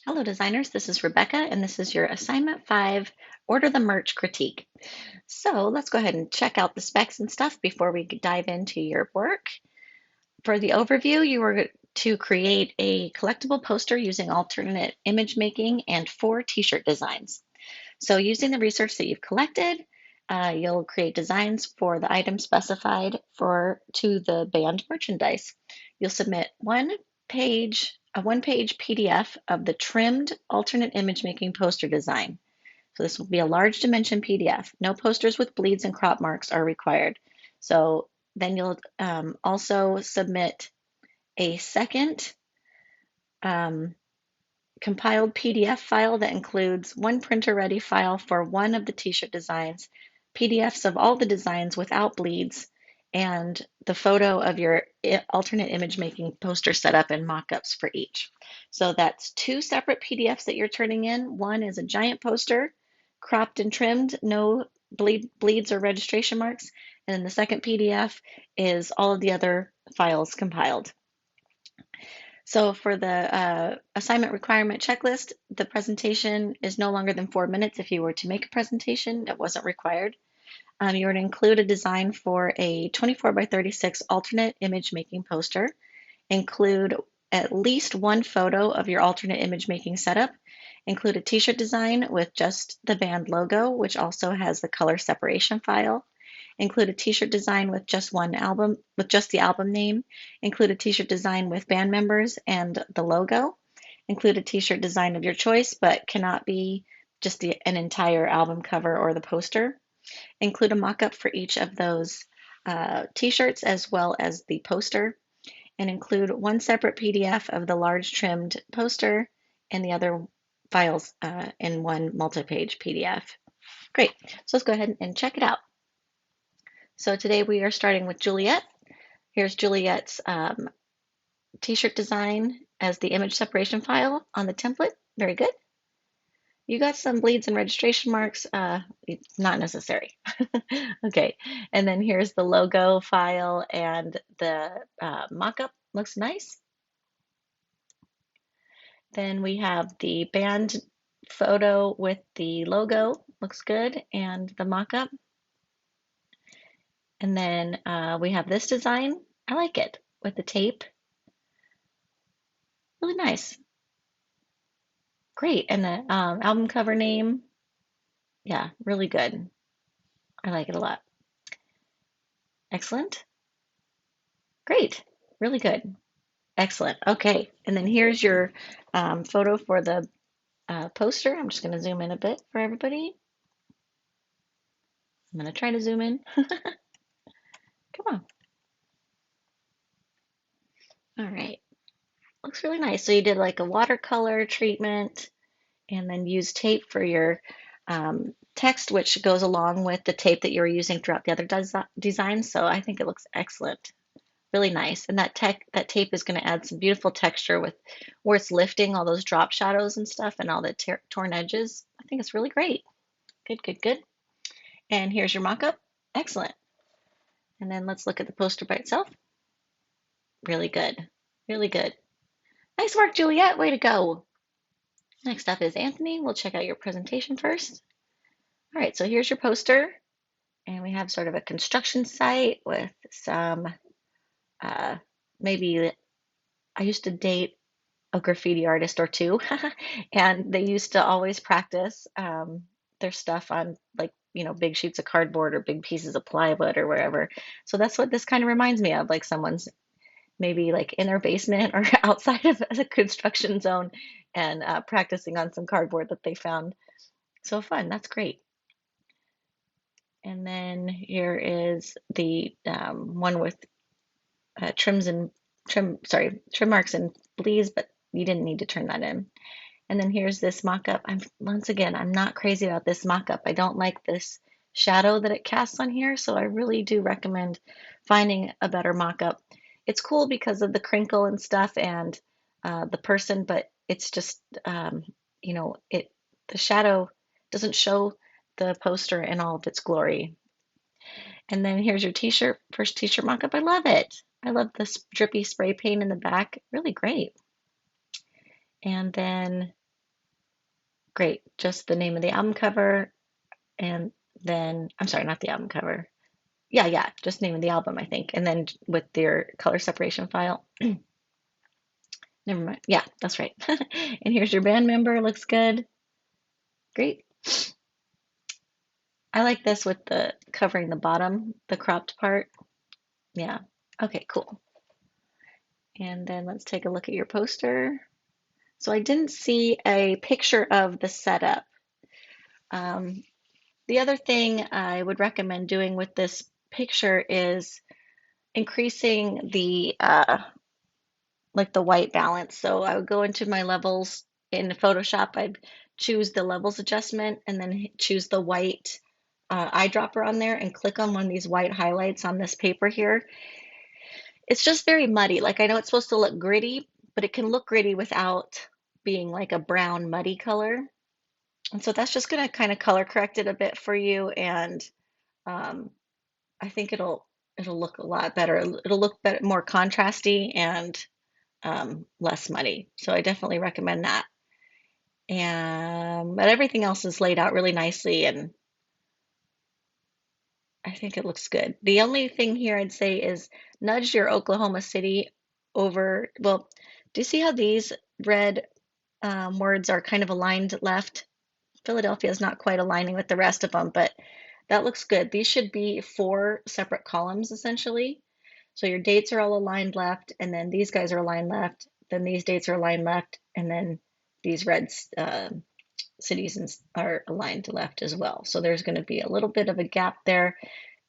Hello, designers. This is Rebecca, and this is your assignment 5, Order the Merch Critique. So let's go ahead and check out the specs and stuff before we dive into your work. For the overview, you are to create a collectible poster using alternate image making and 4 t-shirt designs. So using the research that you've collected, you'll create designs for the items specified to the band merchandise. You'll submit a one-page PDF of the trimmed alternate image making poster design. So this will be a large dimension PDF. No posters with bleeds and crop marks are required. So then you'll also submit a second um, compiled PDF file that includes one printer-ready file for one of the t-shirt designs, PDFs of all the designs without bleeds, and the photo of your alternate image making poster setup and mock-ups for each. So that's 2 separate PDFs that you're turning in. One is a giant poster, cropped and trimmed, no bleeds or registration marks. And then the second PDF is all of the other files compiled. So for the assignment requirement checklist, the presentation is no longer than 4 minutes if you were to make a presentation. It wasn't required. You were to include a design for a 24 by 36 alternate image making poster, include at least one photo of your alternate image making setup, include a t-shirt design with just the band logo, which also has the color separation file, include a t-shirt design with just the album name, include a t-shirt design with band members and the logo, include a t-shirt design of your choice, but cannot be just an entire album cover or the poster, include a mock-up for each of those t-shirts as well as the poster, and include one separate PDF of the large trimmed poster and the other files in one multi-page PDF. Great, so let's go ahead and check it out. So today we are starting with Juliet. Here's Juliet's t-shirt design as the image separation file on the template. Very good. You got some bleeds and registration marks, not necessary. Okay, and then here's the logo file and the mock-up. Looks nice. Then we have the band photo with the logo. Looks good, and the mock-up. And then we have this design. I like it with the tape. Really nice. Great. And the album cover name. Yeah, really good. I like it a lot. Excellent. Great. Really good. Excellent. Okay. And then here's your photo for the poster. I'm just going to zoom in a bit for everybody. I'm going to try to zoom in. Come on. All right. Looks really nice. So you did like a watercolor treatment and then use tape for your text, which goes along with the tape that you were using throughout the other designs. So I think it looks excellent. Really nice. And that tape is going to add some beautiful texture with where it's lifting all those drop shadows and stuff and all the torn edges. I think it's really great. Good, good, good. And here's your mock-up. Excellent. And then let's look at the poster by itself. Really good. Really good. Nice work, Juliet. Way to go. Next up is Anthony. We'll check out your presentation first. All right, so here's your poster. And we have sort of a construction site with some, maybe I used to date a graffiti artist or two, and they used to always practice their stuff on like, big sheets of cardboard or big pieces of plywood or wherever. So that's what this kind of reminds me of, like someone's maybe like in their basement or outside of a construction zone and practicing on some cardboard that they found. So fun, that's great. And then here is the one with trim marks and bleeds, but you didn't need to turn that in. And then here's this mock-up. I'm not crazy about this mock-up. I don't like this shadow that it casts on here, so I really do recommend finding a better mock-up. It's cool because of the crinkle and stuff and the person, but it's just the shadow doesn't show the poster in all of its glory. And then here's your t-shirt, first t-shirt mock-up. I love it. I love this drippy spray paint in the back. Really great. And then Great. Just the name of the album cover, and then, I'm sorry, not the album cover. Yeah, just name of the album, I think. And then with your color separation file. Never mind. Yeah, that's right. And here's your band member. Looks good. Great. I like this with the covering the bottom, the cropped part. Yeah. Okay, cool. And then let's take a look at your poster. So I didn't see a picture of the setup. Um, the other thing I would recommend doing with this picture is increasing the like the white balance. So I would go into my levels in Photoshop. I'd choose the levels adjustment and then choose the white eyedropper on there and click on one of these white highlights on this paper here. It's just very muddy. Like I know it's supposed to look gritty, but it can look gritty without being like a brown muddy color. And so that's just going to kind of color correct it a bit for you, and um, I think it'll look a lot better. It'll look better, more contrasty and less muddy. So I definitely recommend that. And but everything else is laid out really nicely, and I think it looks good. The only thing here I'd say is nudge your Oklahoma City over. Well, do you see how these red words are kind of aligned left? Philadelphia is not quite aligning with the rest of them, but that looks good. These should be 4 separate columns essentially. So your dates are all aligned left, and then these guys are aligned left, then these dates are aligned left, and then these red cities are aligned to left as well. So there's going to be a little bit of a gap there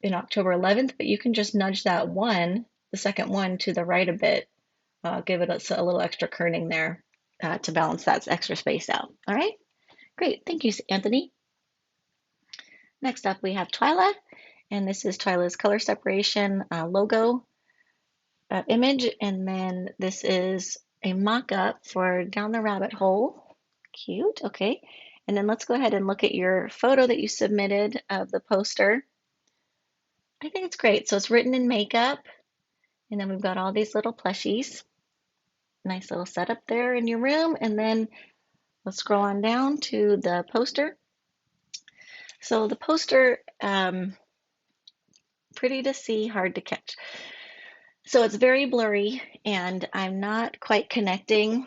in October 11th, but you can just nudge that one, the second one, to the right a bit, give it a little extra kerning there to balance that extra space out. All right, great. Thank you, Anthony. Next up, we have Twyla, and this is Twyla's color separation logo image, and then this is a mock-up for Down the Rabbit Hole. Cute, okay. And then let's go ahead and look at your photo that you submitted of the poster. I think it's great. So it's written in makeup, and then we've got all these little plushies. Nice little setup there in your room, and then let's scroll on down to the poster. So the poster, pretty to see, hard to catch. So it's very blurry, and I'm not quite connecting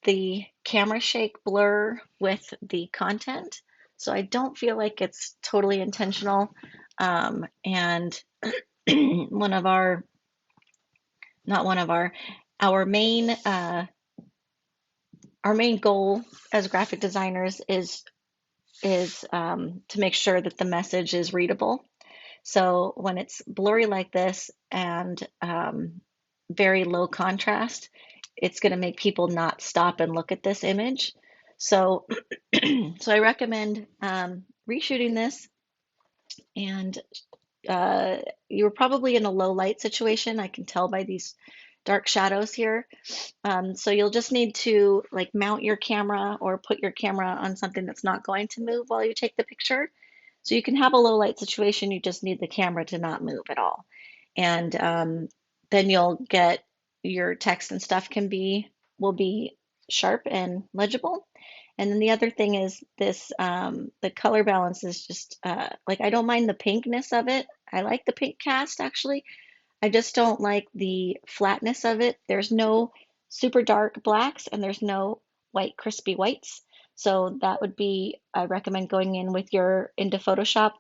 the camera shake blur with the content. So I don't feel like it's totally intentional. And one of our, not one of our main goal as graphic designers is to make sure that the message is readable. So when it's blurry like this and very low contrast, it's going to make people not stop and look at this image. So, so I recommend reshooting this. And you were probably in a low light situation. I can tell by these dark shadows here. So you'll just need to like mount your camera or put your camera on something that's not going to move while you take the picture. So you can have a low light situation, you just need the camera to not move at all. And then you'll get your text and stuff will be sharp and legible. And then the other thing is this, the color balance is just like, I don't mind the pinkness of it. I like the pink cast actually. I just don't like the flatness of it. There's no super dark blacks and there's no white crispy whites. So that would be, I recommend going in with into Photoshop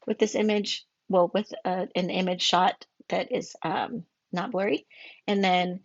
with this image, well, with an image shot that is not blurry. And then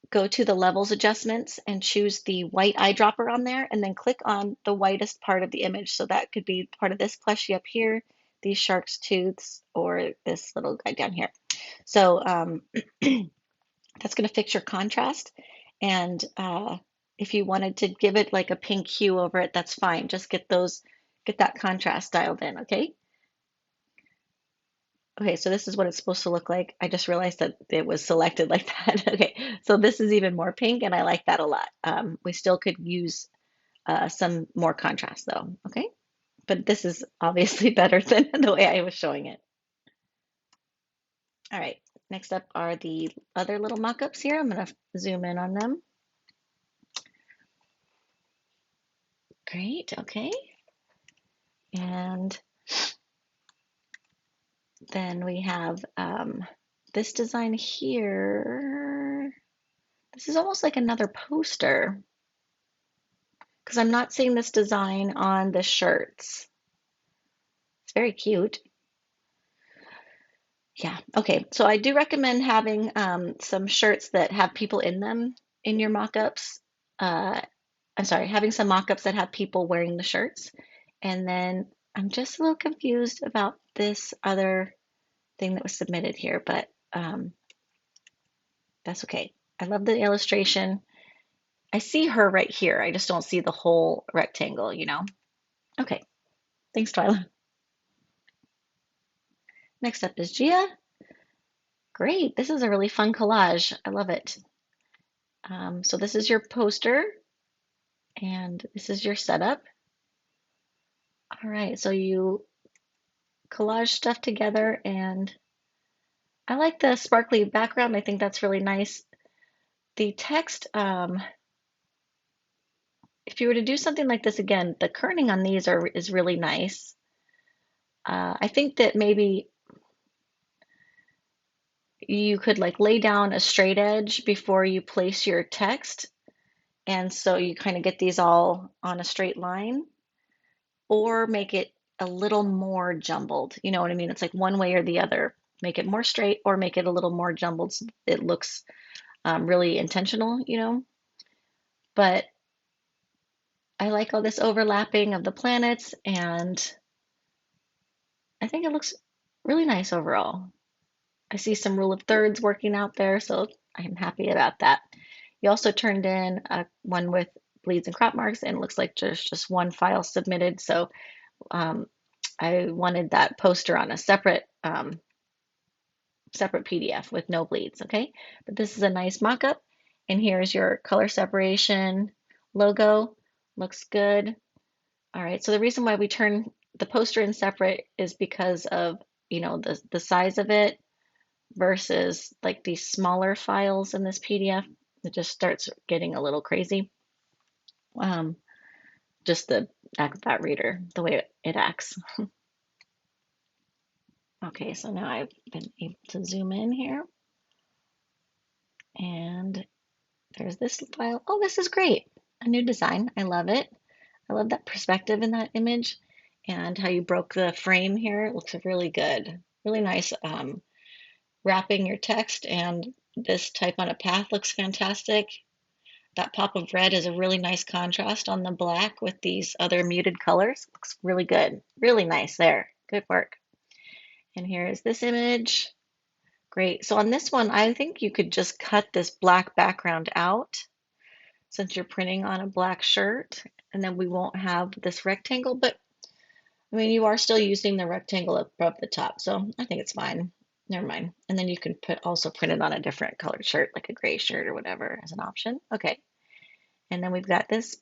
go to the levels adjustments and choose the white eyedropper on there, and then click on the whitest part of the image. So that could be part of this plushie up here, these shark's tooths, or this little guy down here. So that's going to fix your contrast. And if you wanted to give it like a pink hue over it, that's fine. Just get that contrast dialed in, okay? Okay, so this is what it's supposed to look like. I just realized that it was selected like that. Okay, so this is even more pink, and I like that a lot. We still could use some more contrast though, okay? But this is obviously better than the way I was showing it. All right, next up are the other little mock-ups here. I'm gonna zoom in on them. Great, okay. And then we have this design here. This is almost like another poster because I'm not seeing this design on the shirts. It's very cute. Yeah, okay. So I do recommend having some shirts that have people in them in your mock-ups. I'm sorry, having some mock-ups that have people wearing the shirts. And then I'm just a little confused about this other thing that was submitted here, but that's okay. I love the illustration. I see her right here. I just don't see the whole rectangle, you know? Okay, thanks, Twyla. Next up is Gia. Great, this is a really fun collage. I love it. So this is your poster, and this is your setup. All right, so you collage stuff together, and I like the sparkly background. I think that's really nice. The text, if you were to do something like this again, the kerning on these is really nice. I think that maybe you could like lay down a straight edge before you place your text, and so you kind of get these all on a straight line, or make it a little more jumbled. You know what I mean? It's like one way or the other. Make it more straight or make it a little more jumbled so it looks really intentional, you know? But I like all this overlapping of the planets, and I think it looks really nice overall. I see some rule of thirds working out there, so I'm happy about that. You also turned in one with bleeds and crop marks, and it looks like there's just one file submitted. So um, I wanted that poster on a separate separate PDF with no bleeds, okay? But this is a nice mock-up, and here's your color separation logo. Looks good. All right, so the reason why we turn the poster in separate is because of, you know, the size of it versus like these smaller files in this PDF. It just starts getting a little crazy. Um, just the Acrobat Reader, the way it acts. Okay, so now I've been able to zoom in here, and there's this file. Oh, this is great. A new design. I love it. I love that perspective in that image and how you broke the frame here. It looks really good. Really nice wrapping your text, and this type on a path looks fantastic. That pop of red is a really nice contrast on the black with these other muted colors. Looks really good. Really nice there. Good work. And here is this image. Great. So on this one, I think you could just cut this black background out since you're printing on a black shirt, and then we won't have this rectangle, but I mean, you are still using the rectangle above the top, so I think it's fine. Never mind. And then you can also print it on a different colored shirt, like a gray shirt or whatever as an option. Okay. And then we've got this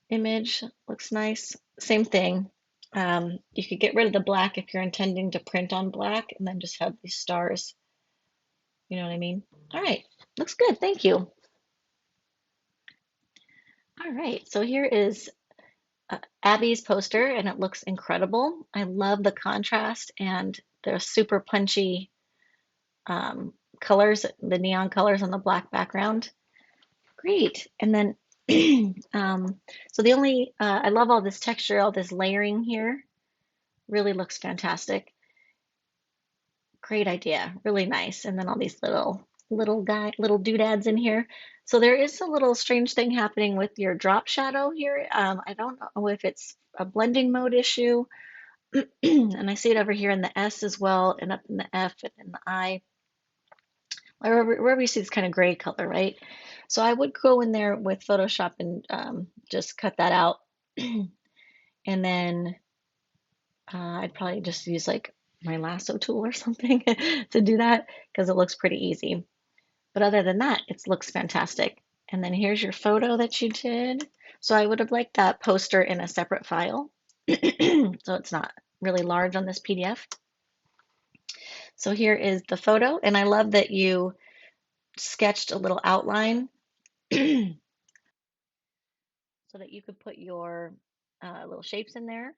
image, looks nice. Same thing. You could get rid of the black if you're intending to print on black and then just have these stars. You know what I mean? All right, looks good, thank you. All right, so here is Abby's poster, and it looks incredible. I love the contrast and the super punchy colors, the neon colors on the black background. Great. And then, so the only, I love all this texture, all this layering here. Really looks fantastic. Great idea. Really nice. And then all these little doodads in here. So there is a little strange thing happening with your drop shadow here. I don't know if it's a blending mode issue. And I see it over here in the S as well, and up in the F and in the I. Wherever you see this kind of gray color, right? So I would go in there with Photoshop and just cut that out. And then I'd probably just use like my lasso tool or something to do that because it looks pretty easy. But other than that, it looks fantastic. And then here's your photo that you did. So I would have liked that poster in a separate file. So it's not really large on this PDF. So here is the photo, and I love that you sketched a little outline. so that you could put your little shapes in there.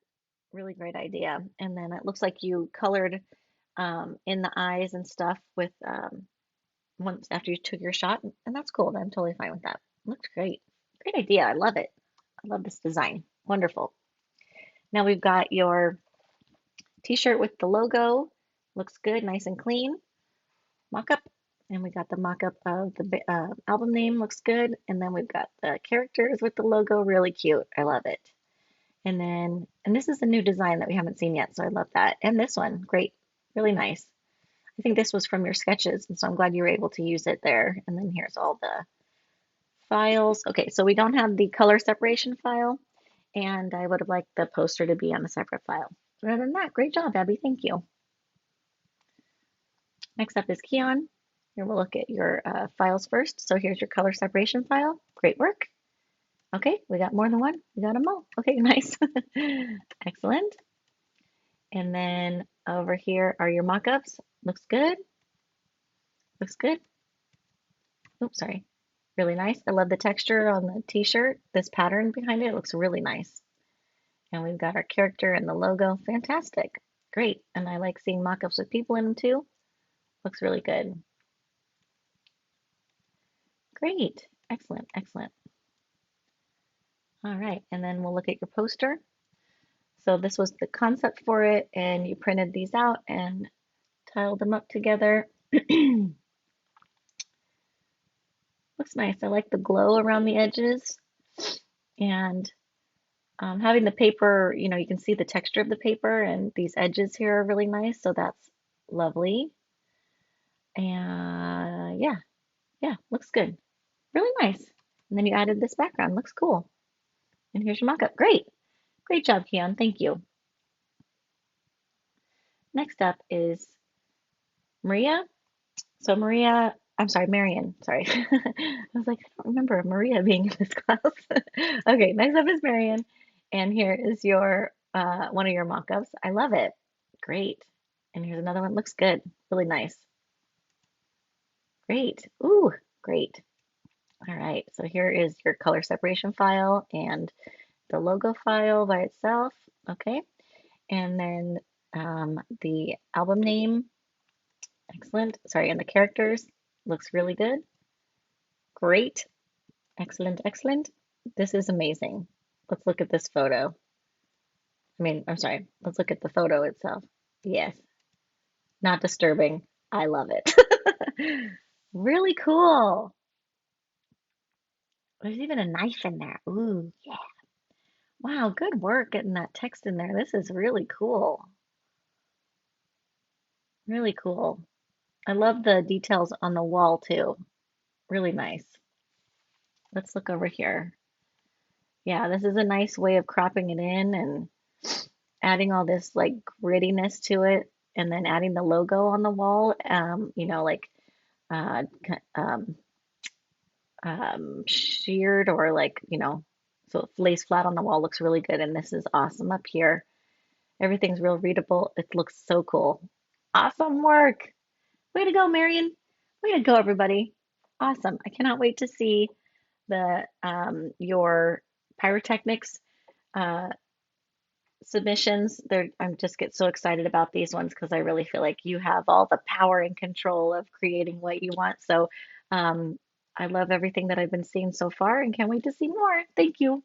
Really great idea. And then it looks like you colored in the eyes and stuff with once after you took your shot, and that's cool. I'm totally fine with that. Looks great. Great idea. I love it. I love this design. Wonderful. Now we've got your t-shirt with the logo. Looks good, nice and clean. Mock-up. And we got the mock-up of the album name. Looks good. And then we've got the characters with the logo. Really cute. I love it. And this is a new design that we haven't seen yet, so I love that. And this one, great. Really nice. I think this was from your sketches, and so I'm glad you were able to use it there. And then here's all the files. Okay, so we don't have the color separation file, and I would have liked the poster to be on a separate file. But other than that, great job, Abby. Thank you. Next up is Keon. Here we'll look at your files first. So here's your color separation file. Great work. Okay, we got more than one. We got them all. Okay, nice. Excellent. And then over here are your mock-ups. Looks good. Looks good. Oops, sorry. Really nice. I love the texture on the t-shirt. This pattern behind it looks really nice. And we've got our character and the logo. Fantastic. Great. And I like seeing mock-ups with people in them too. Looks really good. Great. Excellent. Excellent. All right. And then we'll look at your poster. So this was the concept for it, and you printed these out and tiled them up together. Looks nice. I like the glow around the edges, and having the paper, you know, you can see the texture of the paper, and these edges here are really nice, so that's lovely. And yeah, looks good. Really nice. And then you added this background. Looks cool. And here's your mock-up. Great. Great job, Keon. Thank you. Next up is Maria. So Maria, I'm sorry, Marion. Sorry. I was like, I don't remember Maria being in this class. Okay, next up is Marion. And here is your one of your mock-ups. I love it. Great. And here's another one. Looks good. Really nice. Great. Ooh, great. All right. So here is your color separation file and the logo file by itself. Okay. And then the album name. Excellent. Sorry, and the characters. Looks really good. Great. Excellent, excellent. This is amazing. Let's look at this photo. I'm sorry. Let's look at the photo itself. Yes. Not disturbing. I love it. Really cool. There's even a knife in there. Ooh, yeah. Wow, good work getting that text in there. This is really cool. Really cool. I love the details on the wall too. Really nice. Let's look over here. Yeah, this is a nice way of cropping it in and adding all this like grittiness to it, and then adding the logo on the wall. You know, like uh, sheared or like, you know, so it lays flat on the wall. Looks really good. And this is awesome up here. Everything's real readable. It looks so cool. Awesome work. Way to go, Marion. Way to go, everybody. Awesome. I cannot wait to see the your pyrotechnics uh, submissions. I'm just get so excited about these ones because I really feel like you have all the power and control of creating what you want. So I love everything that I've been seeing so far and can't wait to see more. Thank you.